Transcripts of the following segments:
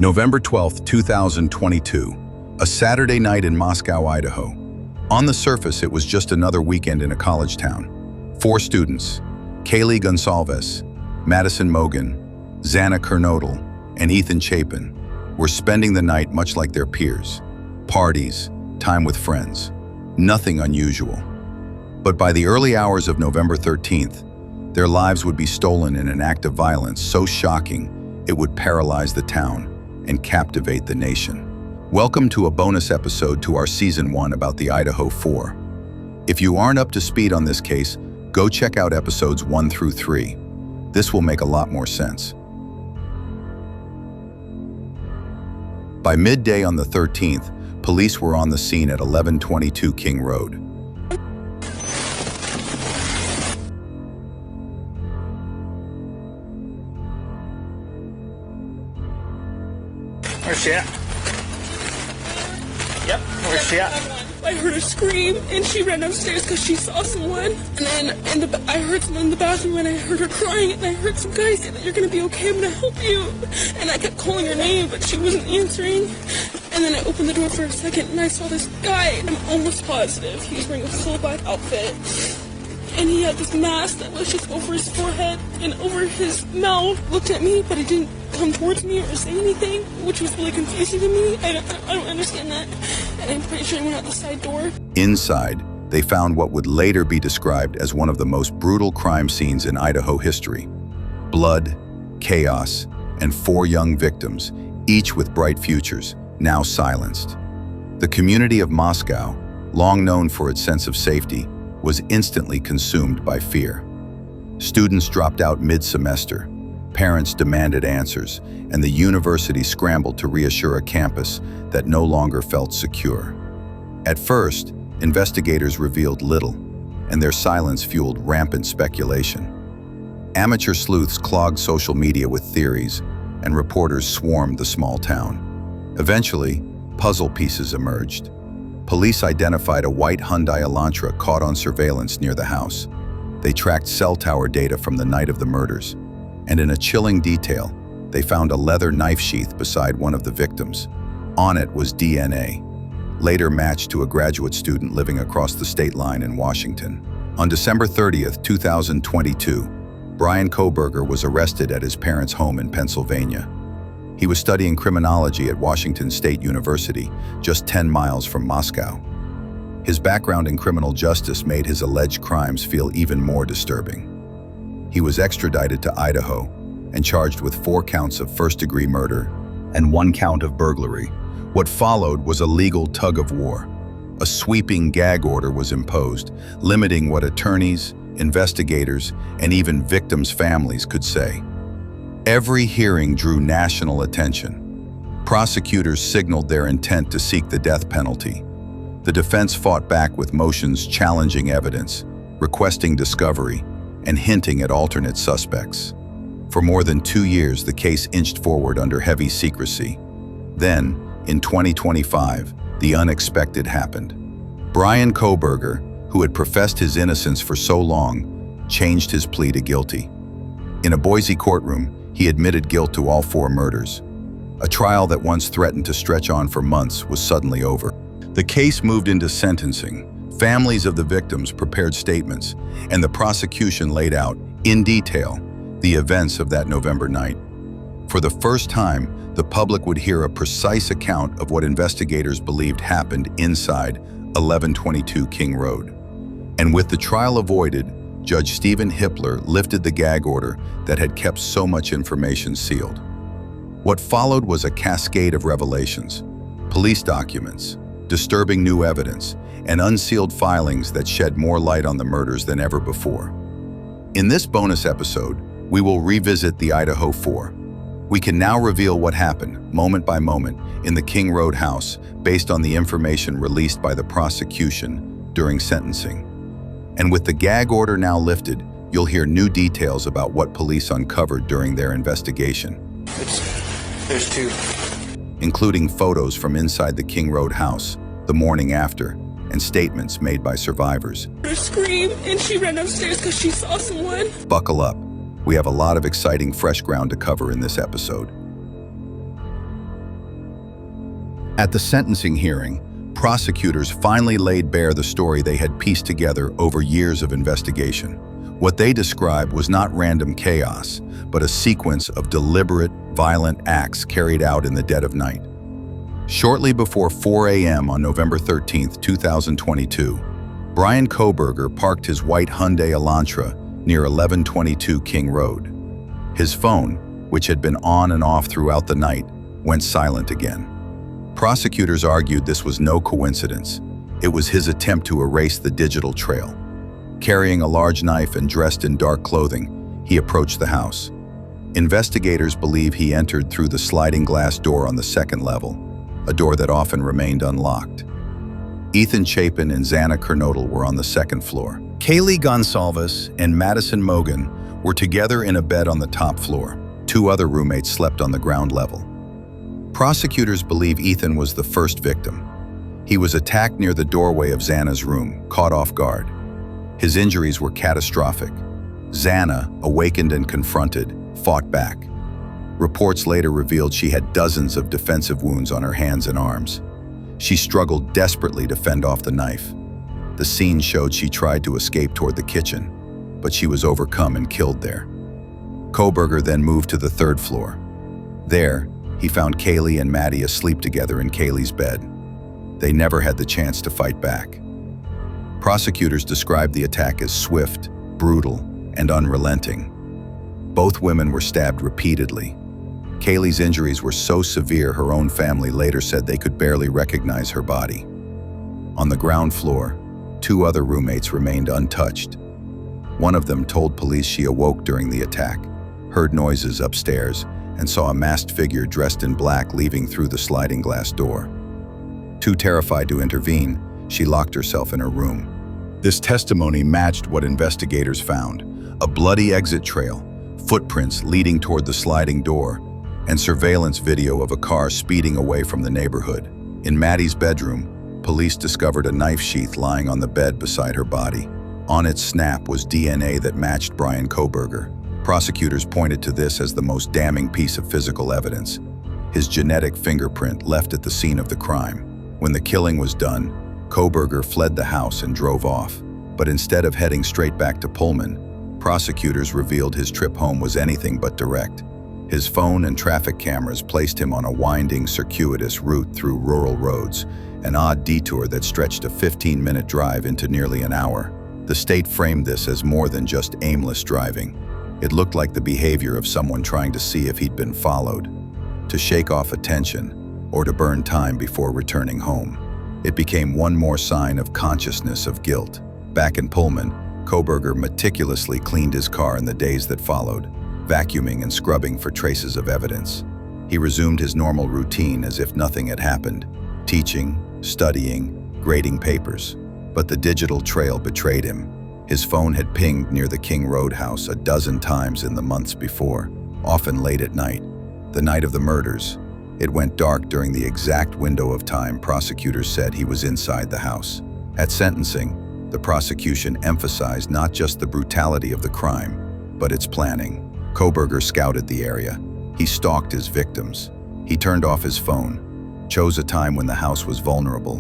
November 12, 2022, a Saturday night in Moscow, Idaho. On the surface, it was just another weekend in a college town. 4 students, Kaylee Gonsalves, Madison Mogan, Xana Kernodle, and Ethan Chapin, were spending the night much like their peers. Parties, time with friends, nothing unusual. But by the early hours of November 13th, their lives would be stolen in an act of violence so shocking it would paralyze the town and captivate the nation. Welcome to a bonus episode to our Season 1 about the Idaho Four. If you aren't up to speed on this case, go check out episodes 1 through 3. This will make a lot more sense. By midday on the 13th, police were on the scene at 1122 King Road. Where's she at? Yep, where's she at? I heard her scream, and she ran upstairs because she saw someone. And then I heard someone in the bathroom, and I heard her crying, and I heard some guy say that you're going to be okay, I'm going to help you. And I kept calling her name, but she wasn't answering. And then I opened the door for a second, and I saw this guy. I'm almost positive he was wearing a full black outfit. And he had this mask that was just over his forehead and over his mouth. Looked at me, but he didn't come towards me or say anything, which was really confusing to me. I don't understand that. And I'm pretty sure he went out the side door. Inside, they found what would later be described as one of the most brutal crime scenes in Idaho history. Blood, chaos, and 4 young victims, each with bright futures, now silenced. The community of Moscow, long known for its sense of safety, was instantly consumed by fear. Students dropped out mid-semester, parents demanded answers, and the university scrambled to reassure a campus that no longer felt secure. At first, investigators revealed little, and their silence fueled rampant speculation. Amateur sleuths clogged social media with theories, and reporters swarmed the small town. Eventually, puzzle pieces emerged. Police identified a white Hyundai Elantra caught on surveillance near the house. They tracked cell tower data from the night of the murders, and in a chilling detail, they found a leather knife sheath beside one of the victims. On it was DNA, later matched to a graduate student living across the state line in Washington. On December 30th, 2022, Bryan Kohberger was arrested at his parents' home in Pennsylvania. He was studying criminology at Washington State University, just 10 miles from Moscow. His background in criminal justice made his alleged crimes feel even more disturbing. He was extradited to Idaho and charged with 4 counts of first-degree murder and 1 count of burglary. What followed was a legal tug-of-war. A sweeping gag order was imposed, limiting what attorneys, investigators, and even victims' families could say. Every hearing drew national attention. Prosecutors signaled their intent to seek the death penalty. The defense fought back with motions challenging evidence, requesting discovery, and hinting at alternate suspects. For more than 2 years, the case inched forward under heavy secrecy. Then, in 2025, the unexpected happened. Bryan Kohberger, who had professed his innocence for so long, changed his plea to guilty. In a Boise courtroom, he admitted guilt to all 4 murders. A trial that once threatened to stretch on for months was suddenly over. The case moved into sentencing. Families of the victims prepared statements, and the prosecution laid out, in detail, the events of that November night. For the first time, the public would hear a precise account of what investigators believed happened inside 1122 King Road. And with the trial avoided, Judge Hippler lifted the gag order that had kept so much information sealed. What followed was a cascade of revelations: police documents, disturbing new evidence, and unsealed filings that shed more light on the murders than ever before. In this bonus episode, we will revisit the Idaho Four. We can now reveal what happened, moment by moment, in the King Road house based on the information released by the prosecution during sentencing. And with the gag order now lifted, you'll hear new details about what police uncovered during their investigation. There's 2. Including photos from inside the King Road house, the morning after, and statements made by survivors. Her scream, and she ran upstairs because she saw someone. Buckle up. We have a lot of exciting fresh ground to cover in this episode. At the sentencing hearing, prosecutors finally laid bare the story they had pieced together over years of investigation. What they described was not random chaos, but a sequence of deliberate, violent acts carried out in the dead of night. Shortly before 4 a.m. on November 13, 2022, Bryan Kohberger parked his white Hyundai Elantra near 1122 King Road. His phone, which had been on and off throughout the night, went silent again. Prosecutors argued this was no coincidence. It was his attempt to erase the digital trail. Carrying a large knife and dressed in dark clothing, he approached the house. Investigators believe he entered through the sliding glass door on the second level, a door that often remained unlocked. Ethan Chapin and Xana Kernodle were on the second floor. Kaylee Gonsalves and Madison Mogan were together in a bed on the top floor. Two other roommates slept on the ground level. Prosecutors believe Ethan was the first victim. He was attacked near the doorway of Xana's room, caught off guard. His injuries were catastrophic. Xana, awakened and confronted, fought back. Reports later revealed she had dozens of defensive wounds on her hands and arms. She struggled desperately to fend off the knife. The scene showed she tried to escape toward the kitchen, but she was overcome and killed there. Kohberger then moved to the third floor. There, he found Kaylee and Maddie asleep together in Kaylee's bed. They never had the chance to fight back. Prosecutors described the attack as swift, brutal, and unrelenting. Both women were stabbed repeatedly. Kaylee's injuries were so severe her own family later said they could barely recognize her body. On the ground floor, two other roommates remained untouched. One of them told police she awoke during the attack, heard noises upstairs, and saw a masked figure dressed in black leaving through the sliding glass door. Too terrified to intervene, she locked herself in her room. This testimony matched what investigators found: a bloody exit trail, footprints leading toward the sliding door, and surveillance video of a car speeding away from the neighborhood. In Maddie's bedroom, police discovered a knife sheath lying on the bed beside her body. On its snap was DNA that matched Bryan Kohberger. Prosecutors pointed to this as the most damning piece of physical evidence: his genetic fingerprint left at the scene of the crime. When the killing was done, Kohberger fled the house and drove off. But instead of heading straight back to Pullman, prosecutors revealed his trip home was anything but direct. His phone and traffic cameras placed him on a winding, circuitous route through rural roads, an odd detour that stretched a 15-minute drive into nearly an hour. The state framed this as more than just aimless driving. It looked like the behavior of someone trying to see if he'd been followed, to shake off attention, or to burn time before returning home. It became one more sign of consciousness of guilt. Back in Pullman, Kohberger meticulously cleaned his car in the days that followed, vacuuming and scrubbing for traces of evidence. He resumed his normal routine as if nothing had happened, teaching, studying, grading papers. But the digital trail betrayed him. His phone had pinged near the King Road house a dozen times in the months before, often late at night. The night of the murders, it went dark during the exact window of time prosecutors said he was inside the house. At sentencing, the prosecution emphasized not just the brutality of the crime, but its planning. Kohberger scouted the area. He stalked his victims. He turned off his phone, chose a time when the house was vulnerable,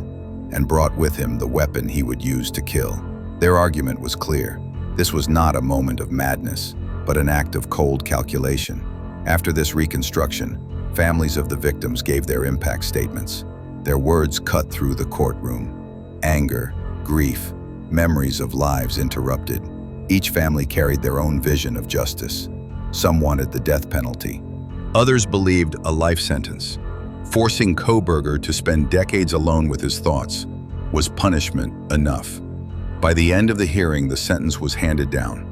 and brought with him the weapon he would use to kill. Their argument was clear. This was not a moment of madness, but an act of cold calculation. After this reconstruction, families of the victims gave their impact statements. Their words cut through the courtroom. Anger, grief, memories of lives interrupted. Each family carried their own vision of justice. Some wanted the death penalty. Others believed a life sentence. Forcing Kohberger to spend decades alone with his thoughts was punishment enough. By the end of the hearing, the sentence was handed down.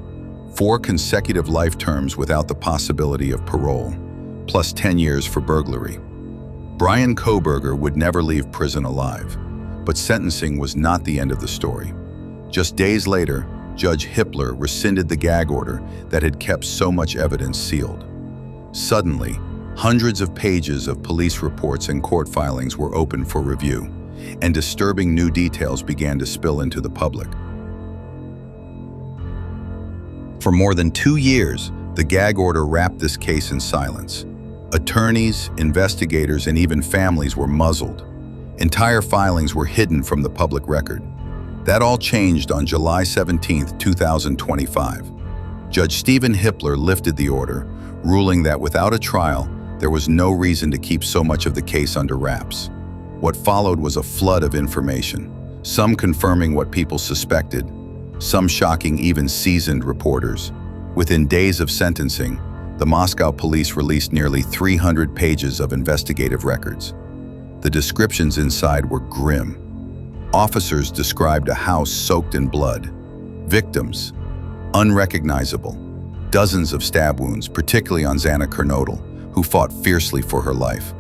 4 consecutive life terms without the possibility of parole, plus 10 years for burglary. Bryan Kohberger would never leave prison alive, but sentencing was not the end of the story. Just days later, Judge Hippler rescinded the gag order that had kept so much evidence sealed. Suddenly, hundreds of pages of police reports and court filings were open for review, and disturbing new details began to spill into the public. For more than 2 years, the gag order wrapped this case in silence. Attorneys, investigators, and even families were muzzled. Entire filings were hidden from the public record. That all changed on July 17, 2025. Judge Stephen Hippler lifted the order, ruling that without a trial, there was no reason to keep so much of the case under wraps. What followed was a flood of information, some confirming what people suspected, some shocking even seasoned reporters. Within days of sentencing, the Moscow police released nearly 300 pages of investigative records. The descriptions inside were grim. Officers described a house soaked in blood, victims unrecognizable, dozens of stab wounds, particularly on Xana Kernodle, who fought fiercely for her life.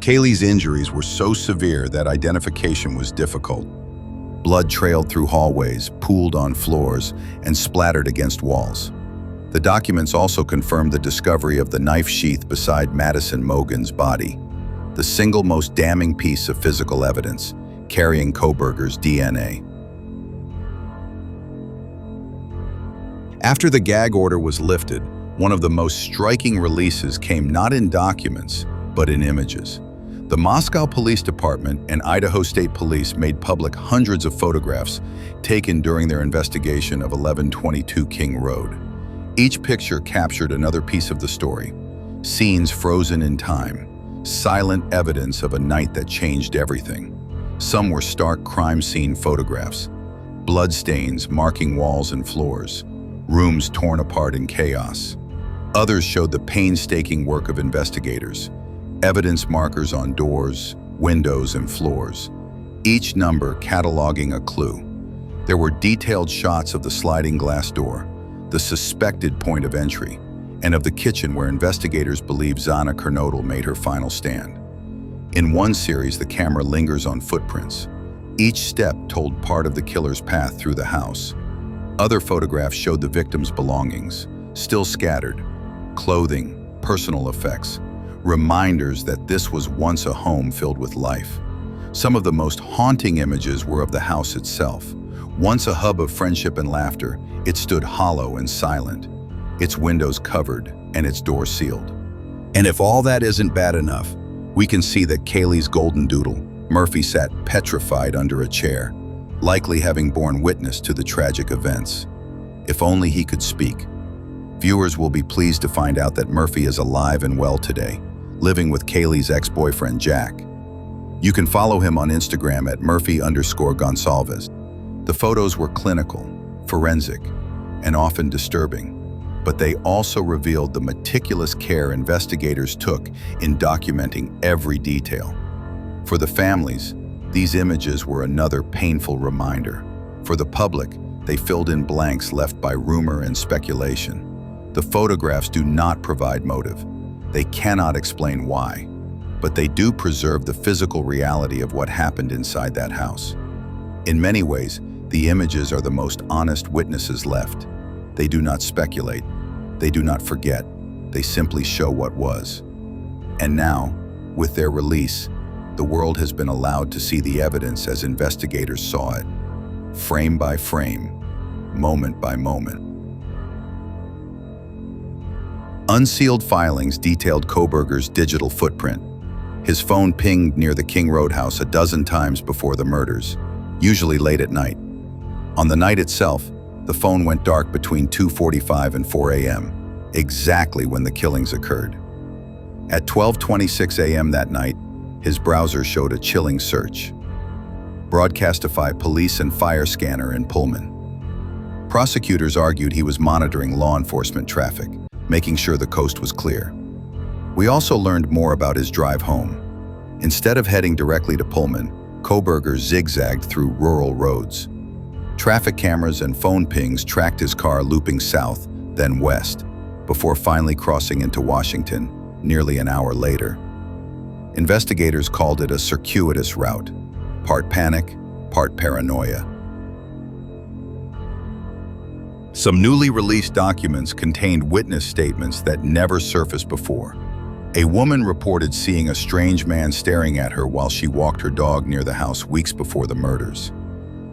Kaylee's injuries were so severe that identification was difficult. Blood trailed through hallways, pooled on floors, and splattered against walls. The documents also confirmed the discovery of the knife sheath beside Madison Mogen's body, the single most damning piece of physical evidence, carrying Kohberger's DNA. After the gag order was lifted, one of the most striking releases came not in documents, but in images. The Moscow Police Department and Idaho State Police made public hundreds of photographs taken during their investigation of 1122 King Road. Each picture captured another piece of the story, scenes frozen in time, silent evidence of a night that changed everything. Some were stark crime scene photographs, bloodstains marking walls and floors, rooms torn apart in chaos. Others showed the painstaking work of investigators, evidence markers on doors, windows, and floors, each number cataloging a clue. There were detailed shots of the sliding glass door, the suspected point of entry, and of the kitchen where investigators believe Xana Kernodle made her final stand. In one series, the camera lingers on footprints. Each step told part of the killer's path through the house. Other photographs showed the victim's belongings, still scattered, clothing, personal effects, reminders that this was once a home filled with life. Some of the most haunting images were of the house itself. Once a hub of friendship and laughter, it stood hollow and silent, its windows covered and its doors sealed. And if all that isn't bad enough, we can see that Kaylee's golden doodle, Murphy, sat petrified under a chair, likely having borne witness to the tragic events. If only he could speak. Viewers will be pleased to find out that Murphy is alive and well today, living with Kaylee's ex-boyfriend, Jack. You can follow him on Instagram at Murphy_Gonsalves. The photos were clinical, forensic, and often disturbing, but they also revealed the meticulous care investigators took in documenting every detail. For the families, these images were another painful reminder. For the public, they filled in blanks left by rumor and speculation. The photographs do not provide motive. They cannot explain why, but they do preserve the physical reality of what happened inside that house. In many ways, the images are the most honest witnesses left. They do not speculate. They do not forget. They simply show what was. And now, with their release, the world has been allowed to see the evidence as investigators saw it, frame by frame, moment by moment. Unsealed filings detailed Kohberger's digital footprint. His phone pinged near the King Road house a dozen times before the murders, usually late at night. On the night itself, the phone went dark between 2:45 and 4 a.m., exactly when the killings occurred. At 12:26 a.m. that night, his browser showed a chilling search. Broadcastify police and fire scanner in Pullman. Prosecutors argued he was monitoring law enforcement traffic, making sure the coast was clear. We also learned more about his drive home. Instead of heading directly to Pullman, Kohberger zigzagged through rural roads. Traffic cameras and phone pings tracked his car looping south, then west, before finally crossing into Washington nearly an hour later. Investigators called it a circuitous route, part panic, part paranoia. Some newly released documents contained witness statements that never surfaced before. A woman reported seeing a strange man staring at her while she walked her dog near the house weeks before the murders.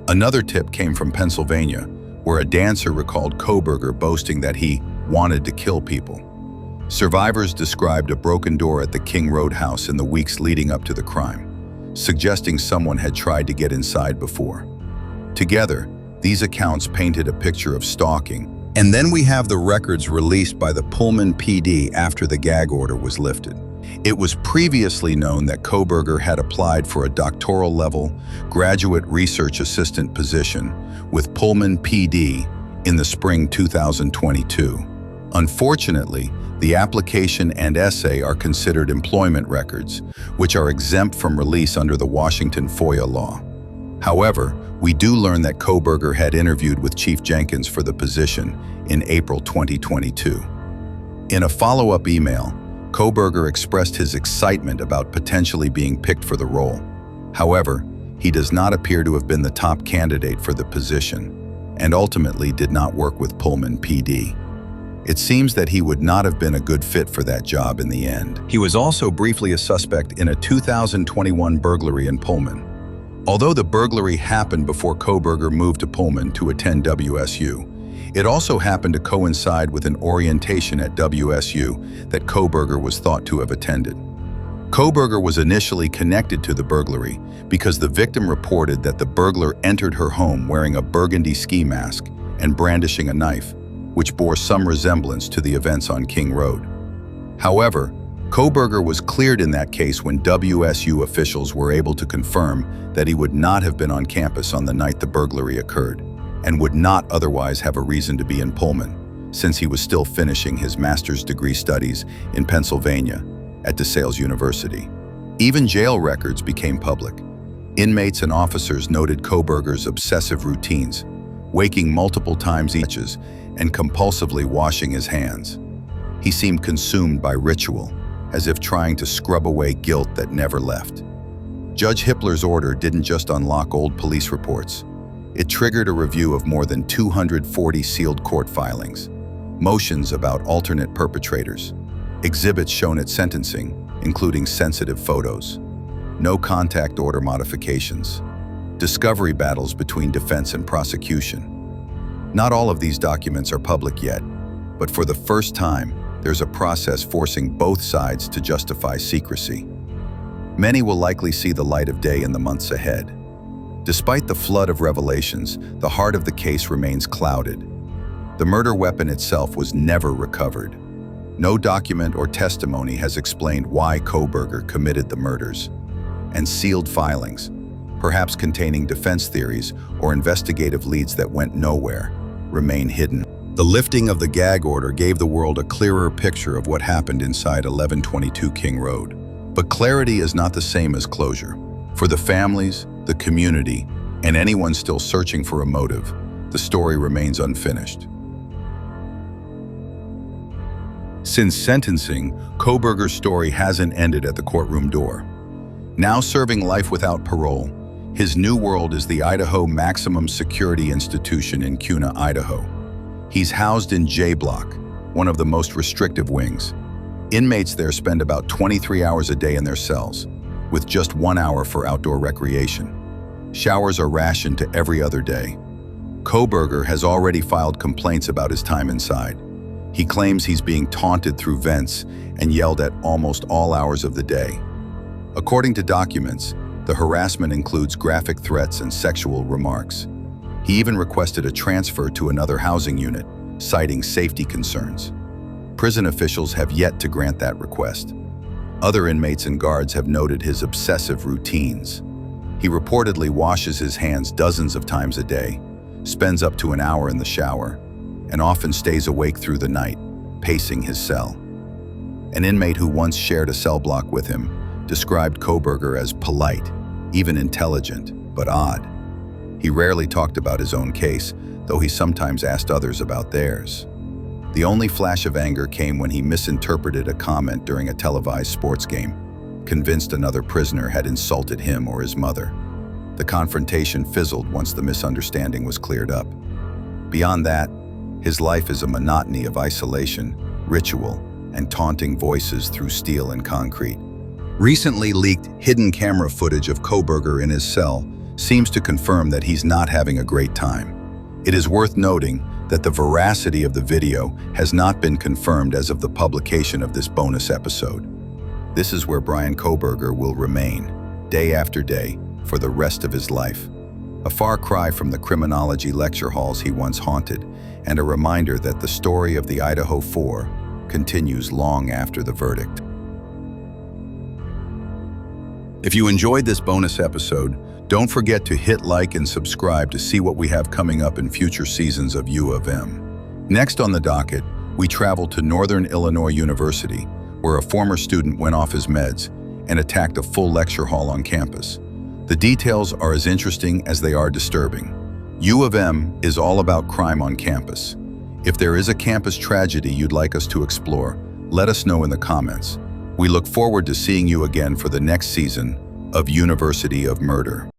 Another tip came from Pennsylvania, where a dancer recalled Kohberger boasting that he wanted to kill people. Survivors described a broken door at the King Road house in the weeks leading up to the crime. suggesting someone had tried to get inside before. Together, these accounts painted a picture of stalking. And then we have the records released by the Pullman PD after the gag order was lifted. It was previously known that Kohberger had applied for a doctoral-level graduate research assistant position with Pullman PD in the spring 2022. Unfortunately, the application and essay are considered employment records, which are exempt from release under the Washington FOIA law. However, we do learn that Kohberger had interviewed with Chief Jenkins for the position in April 2022. In a follow-up email, Kohberger expressed his excitement about potentially being picked for the role. However, he does not appear to have been the top candidate for the position, and ultimately did not work with Pullman PD. It seems that he would not have been a good fit for that job in the end. He was also briefly a suspect in a 2021 burglary in Pullman. Although the burglary happened before Kohberger moved to Pullman to attend WSU, it also happened to coincide with an orientation at WSU that Kohberger was thought to have attended. Kohberger was initially connected to the burglary because the victim reported that the burglar entered her home wearing a burgundy ski mask and brandishing a knife, which bore some resemblance to the events on King Road. However, Kohberger was cleared in that case when WSU officials were able to confirm that he would not have been on campus on the night the burglary occurred, and would not otherwise have a reason to be in Pullman, since he was still finishing his master's degree studies in Pennsylvania at DeSales University. Even jail records became public. Inmates and officers noted Kohberger's obsessive routines, waking multiple times each and compulsively washing his hands. He seemed consumed by ritual, as if trying to scrub away guilt that never left. Judge Hippler's order didn't just unlock old police reports. It triggered a review of more than 240 sealed court filings, motions about alternate perpetrators, exhibits shown at sentencing, including sensitive photos, no contact order modifications, discovery battles between defense and prosecution. Not all of these documents are public yet, but for the first time, there's a process forcing both sides to justify secrecy. Many will likely see the light of day in the months ahead. Despite the flood of revelations, the heart of the case remains clouded. The murder weapon itself was never recovered. No document or testimony has explained why Kohberger committed the murders. And sealed filings, perhaps containing defense theories or investigative leads that went nowhere, remain hidden. The lifting of the gag order gave the world a clearer picture of what happened inside 1122 King Road. But clarity is not the same as closure. For the families, the community, and anyone still searching for a motive, the story remains unfinished. Since sentencing, Kohberger's story hasn't ended at the courtroom door. Now serving life without parole, his new world is the Idaho Maximum Security Institution in Kuna, Idaho. He's housed in J Block, one of the most restrictive wings. Inmates there spend about 23 hours a day in their cells, with just 1 hour for outdoor recreation. Showers are rationed to every other day. Kohberger has already filed complaints about his time inside. He claims he's being taunted through vents and yelled at almost all hours of the day. According to documents, the harassment includes graphic threats and sexual remarks. He even requested a transfer to another housing unit, citing safety concerns. Prison officials have yet to grant that request. Other inmates and guards have noted his obsessive routines. He reportedly washes his hands dozens of times a day, spends up to an hour in the shower, and often stays awake through the night, pacing his cell. An inmate who once shared a cell block with him described Kohberger as polite, even intelligent, but odd. He rarely talked about his own case, though he sometimes asked others about theirs. The only flash of anger came when he misinterpreted a comment during a televised sports game, convinced another prisoner had insulted him or his mother. The confrontation fizzled once the misunderstanding was cleared up. Beyond that, his life is a monotony of isolation, ritual, and taunting voices through steel and concrete. Recently leaked hidden camera footage of Kohberger in his cell seems to confirm that he's not having a great time. It is worth noting that the veracity of the video has not been confirmed as of the publication of this bonus episode. This is where Bryan Kohberger will remain, day after day for the rest of his life. A far cry from the criminology lecture halls he once haunted, and a reminder that the story of the Idaho Four continues long after the verdict. If you enjoyed this bonus episode, don't forget to hit like and subscribe to see what we have coming up in future seasons of U of M. Next on the docket, we travel to Northern Illinois University, where a former student went off his meds and attacked a full lecture hall on campus. The details are as interesting as they are disturbing. U of M is all about crime on campus. If there is a campus tragedy you'd like us to explore, let us know in the comments. We look forward to seeing you again for the next season of University of Murder.